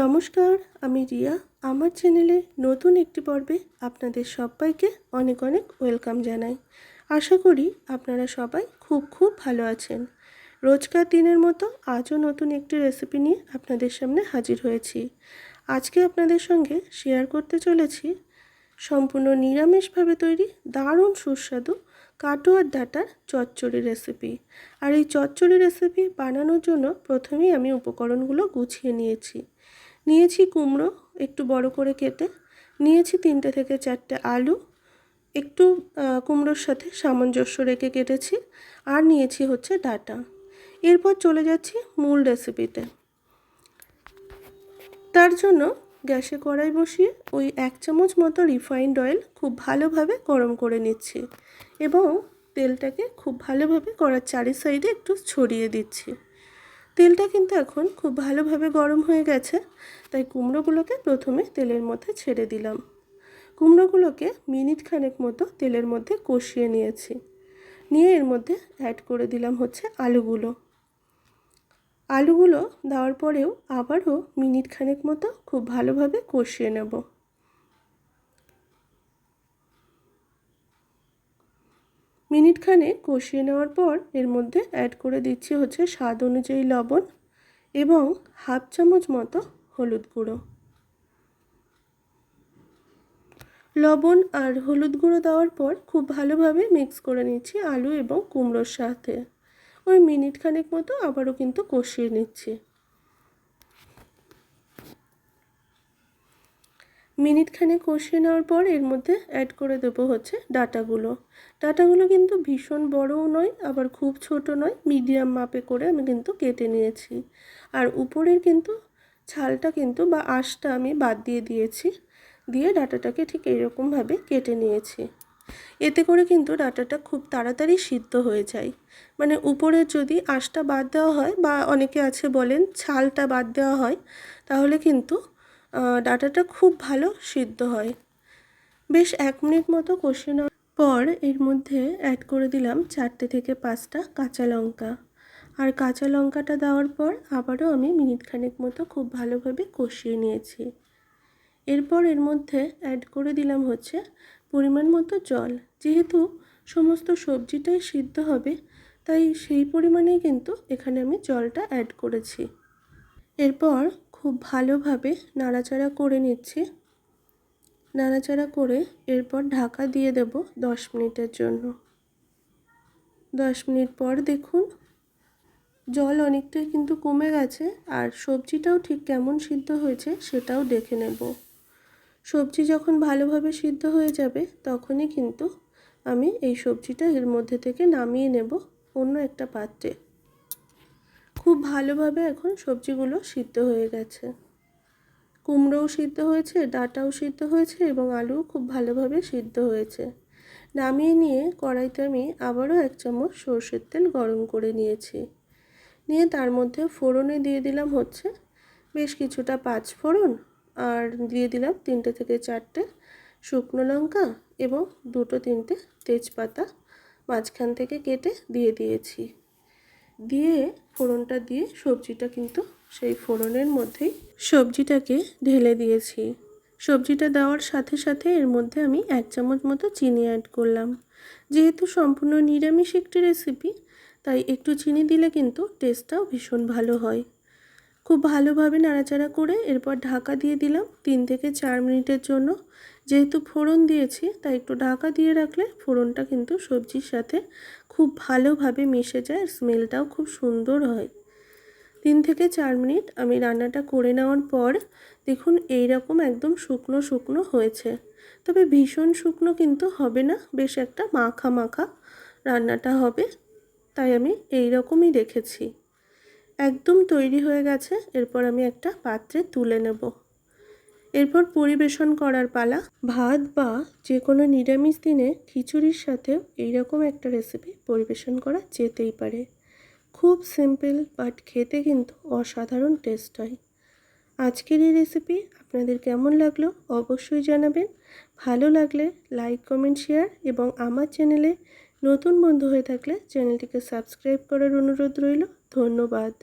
নমস্কার, আমি রিয়া। আমার চ্যানেলে নতুন একটি পর্বে আপনাদের সবাইকে অনেক অনেক ওয়েলকাম জানাই। আশা করি আপনারা সবাই খুব ভালো আছেন। রোজকার দিনের মতো আজও নতুন একটি রেসিপি নিয়ে আপনাদের সামনে হাজির হয়েছি। আজকে আপনাদের সঙ্গে শেয়ার করতে চলেছি সম্পূর্ণ নিরামিষভাবে তৈরি দারুণ সুস্বাদু কাটোয়ার ডাঁটার চচ্চড়ি রেসিপি। আর এই চচ্চড়ি রেসিপি বানানোর জন্য প্রথমেই আমি উপকরণগুলো গুছিয়ে নিয়েছি কুমড়ো একটু বড় করে কেটে, নিয়েছি 3টে থেকে 4টে আলু একটু কুমড়োর সাথে সামঞ্জস্য রেখে কেটেছি, আর নিয়েছি হচ্ছে ডাঁটা। এরপর চলে যাচ্ছি মূল রেসিপিতে। তার জন্য গ্যাসে কড়াই বসিয়ে ওই 1 চামচ মতো রিফাইন্ড অয়েল খুব ভালোভাবে গরম করে নিচ্ছি এবং তেলটাকে খুব ভালোভাবে কড়ার চারি সাইডে একটু ছড়িয়ে দিচ্ছি। তেলটা কিন্তু এখন খুব ভালোভাবে গরম হয়ে গেছে, তাই কুমড়োগুলোকে প্রথমে তেলের মধ্যে ছেড়ে দিলাম। কুমড়োগুলোকে মিনিট খানেক মতো তেলের মধ্যে কষিয়ে নিয়ে এর মধ্যে অ্যাড করে দিলাম হচ্ছে আলুগুলো দেওয়ার পরেও আবারও মিনিট খানেক মতো খুব ভালোভাবে কষিয়ে নেব। মিনিট খানেক কষিয়ে নেওয়ার পর এর মধ্যে অ্যাড করে দিচ্ছি হচ্ছে স্বাদ অনুযায়ী লবণ এবং হাফ চামচ মতো হলুদ গুঁড়ো। লবণ আর হলুদ গুঁড়ো দেওয়ার পর খুব ভালোভাবে মিক্স করে নিচ্ছি আলু এবং কুমড়োর সাথে। ওই মিনিট খানেক মতো আবারও কিন্তু কষিয়ে নিচ্ছি। মিনিট খানেক কষিয়ে নেওয়ার পর এর মধ্যে অ্যাড করে দেবো হচ্ছে ডাঁটাগুলো কিন্তু ভীষণ বড়ও নয় আবার খুব ছোট নয়, মিডিয়াম মাপে করে আমি কিন্তু কেটে নিয়েছি। আর উপরের কিন্তু ছালটা কিন্তু বা আঁশটা আমি বাদ দিয়ে ডাঁটাটাকে ঠিক এইরকমভাবে কেটে নিয়েছি। এতে করে কিন্তু ডাঁটাটা খুব তাড়াতাড়ি সিদ্ধ হয়ে যায়। মানে উপরের যদি আঁশটা বাদ দেওয়া হয় বা অনেকে আছে বলেন ছালটা বাদ দেওয়া হয়, তাহলে কিন্তু ডাঁটাটা খুব ভালো সিদ্ধ হয়। বেশ 1 মিনিট মতো কষিয়ে নেওয়ার পর এর মধ্যে অ্যাড করে দিলাম 4টে থেকে 5টা কাঁচা লঙ্কা। আর কাঁচা লঙ্কাটা দেওয়ার পর আবারও আমি মিনিট খানেক মতো খুব ভালোভাবে কষিয়ে নিয়েছি। এরপর এর মধ্যে অ্যাড করে দিলাম হচ্ছে পরিমাণ মতো জল। যেহেতু সমস্ত সবজিটাই সিদ্ধ হবে, তাই সেই পরিমাণেই কিন্তু এখানে আমি জলটা অ্যাড করেছি। এরপর খুব ভালোভাবে নাড়াচাড়া করে নিচ্ছি। নাড়াচাড়া করে এরপর ঢাকা দিয়ে দেব 10 মিনিটের জন্য। 10 মিনিট পর দেখুন জল অনেকটাই কিন্তু কমে গেছে, আর সবজিটাও ঠিক কেমন সিদ্ধ হয়েছে সেটাও দেখে নেব। সবজি যখন ভালোভাবে সিদ্ধ হয়ে যাবে তখনই কিন্তু আমি এই সবজিটা এর মধ্যে থেকে নামিয়ে নেব অন্য একটা পাত্রে। খুব ভালোভাবে এখন সবজিগুলো সিদ্ধ হয়ে গেছে। কুমড়োও সিদ্ধ হয়েছে, ডাঁটাও সিদ্ধ হয়েছে এবং আলুও খুব ভালোভাবে সিদ্ধ হয়েছে। নামিয়ে নিয়ে কড়াইতে আমি আবারও 1 চামচ সরষের তেল গরম করে নিয়ে তার মধ্যে ফোড়নে দিয়ে দিলাম হচ্ছে বেশ কিছুটা 5 ফোড়ন, আর দিয়ে দিলাম 3টে থেকে 4টে শুকনো লঙ্কা এবং 2-3টে তেজপাতা মাঝখান থেকে কেটে দিয়েছি। দিয়ে ফোড়নটা দিয়ে সবজিটা কিন্তু সেই ফোড়নের মধ্যেই সবজিটাকে ঢেলে দিয়েছি। সবজিটা দেওয়ার সাথে সাথে এর মধ্যে আমি 1 চামচ মতো চিনি অ্যাড করলাম। যেহেতু সম্পূর্ণ নিরামিষ একটি রেসিপি, তাই একটু চিনি দিলে কিন্তু টেস্টটাও ভীষণ ভালো হয়। খুব ভালোভাবে নাড়াচাড়া করে এরপর ঢাকা দিয়ে দিলাম 3 থেকে 4 মিনিটের জন্য। যেহেতু ফোড়ন দিয়েছি তাই একটু ঢাকা দিয়ে রাখলে ফোড়নটা কিন্তু সবজির সাথে খুব ভালোভাবে মিশে যায়, স্মেলটাও খুব সুন্দর হয়। 3 থেকে 4 মিনিট আমি রান্নাটা করে নেওয়ার পর দেখুন এইরকম একদম শুকনো হয়েছে। তবে ভীষণ শুকনো কিন্তু হবে না, বেশ একটা মাখা মাখা রান্নাটা হবে, তাই আমি এই রকমই রেখেছি। একদম তৈরি হয়ে গেছে। এরপর আমি একটা পাত্রে তুলে নেব। এরপর পরিবেশন করার পালা। ভাত বা যে কোনো নিরামিষ দিনে খিচুড়ির সাথেও এইরকম একটা রেসিপি পরিবেশন করা যেতেই পারে। খুব সিম্পল, বাট খেতে কিন্তু অসাধারণ টেস্ট হয়। আজকের এই রেসিপি আপনাদের কেমন লাগলো অবশ্যই জানাবেন। ভালো লাগলে লাইক, কমেন্ট, শেয়ার এবং আমার চ্যানেলে নতুন বন্ধু হয়ে থাকলে চ্যানেলটিকে সাবস্ক্রাইব করার অনুরোধ রইল। ধন্যবাদ।